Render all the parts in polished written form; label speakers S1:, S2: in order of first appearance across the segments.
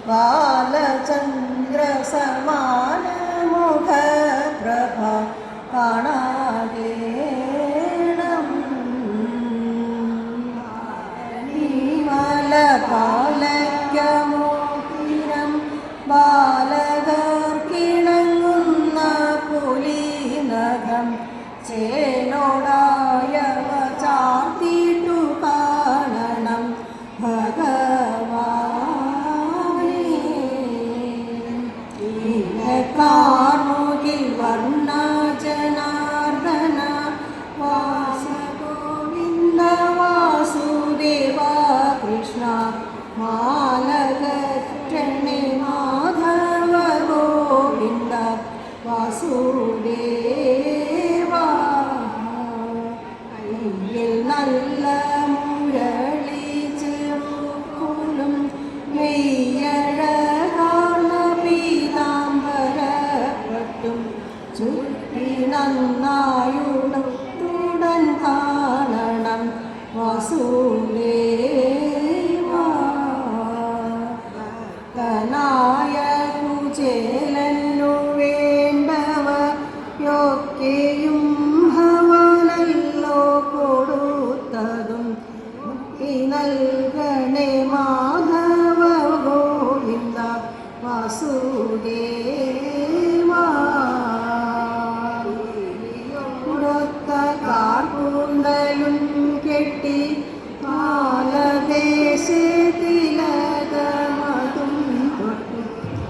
S1: ബാലചന്ദ്രസമാനമുഖപ്രഭ കാണാകേണം മലപാലയ്ക്കമോതിരം ബാലകർക്കിണങ്ങുന്ന പുലിനഖം ചേലോടായവ ചാർത്തിട്ടു കാണണം ഭഗവാനേ. കാർമുകിൽ വർണ്ണ ജനാർദ്ദന വാസഗോവിന്ദ വാസുദേവ കൃഷ്ണ മാലകറ്റണേ മാധവ ഗോവിന്ദ വാസുദേവ. കയ്യിൽ നല്ല മുരളി ചെറുക്കോലും മെയ്യഴകാർന്ന പീതാംബരപ്പട്ടും ചുറ്റി നന്നായുടുത്തുടൻ കാണണം വാസുദേവ. കനായ കുചേലനു വേണ്ടവയൊക്കെയും ഭവനല്ലോ കൊടുത്തതും നൽകണേ മാധവ ഗോവിന്ദ വാസുദേവ. കൊടുത്ത കാർകൂന്തലും കെട്ടി ബാലദേശത്തിലകമതും തൊട്ടു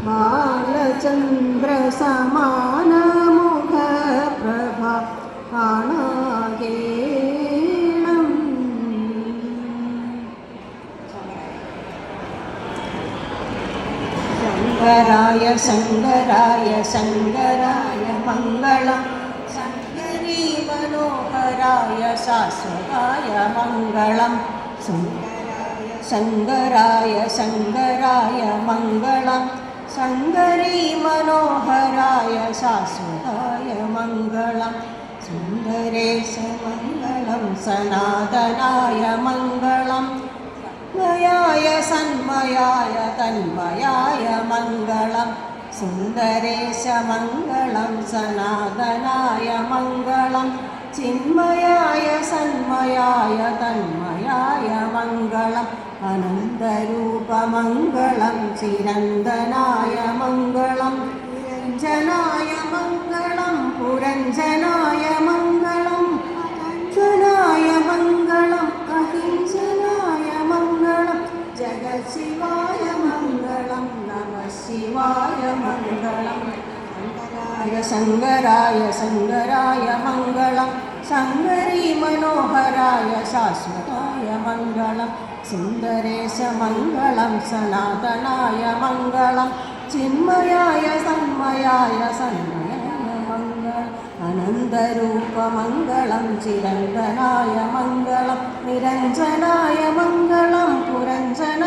S1: ബാലചന്ദ്രസമാനമുഖപ്രഭ കാണാകേണം. ശങ്കരായ ശങ്കരായ ശങ്കരായ മംഗളം ശങ്കരീ മനോഹരായ ശാശ്വതായ മംഗളം. ശങ്കരായ ശങ്കരായ മംഗളം ശങ്കരീ മനോഹരായ ശാശ്വതായ മംഗളം. സുന്ദരേശ മംഗളം സനാതനായ മംഗളം മയായ സന്മയായ തന്മയായ മംഗളം. സുന്ദരേശ മംഗളം സനാതനായ മംഗളം ചിന്മയായ സന്മയായ തന്മയായ മംഗളം. അനന്തരൂപമംഗളം ചിരന്തനായ മംഗളം പുരഞ്ജനായ മംഗളം പുരഞ്ജനായ മംഗളം അഞ്ജനായ മംഗളം അഹിംസനായ മംഗളം ജഗശിവായ മംഗളം നമഃ ശിവായ മംഗളം. ശങ്കരായ ശങ്കരായ മംഗളം ശങ്കരീ മനോഹരായ ശാശ്വതായ മംഗളം. സുന്ദരേശ മംഗളം സനാതനായ മംഗളം ചിന്മയായ സന്മയായ സന്മയായ മംഗളം. അനന്തരൂപമംഗളം ചിരന്തനായ മംഗളം നിരഞ്ജനായ മംഗളം പുരഞ്ജന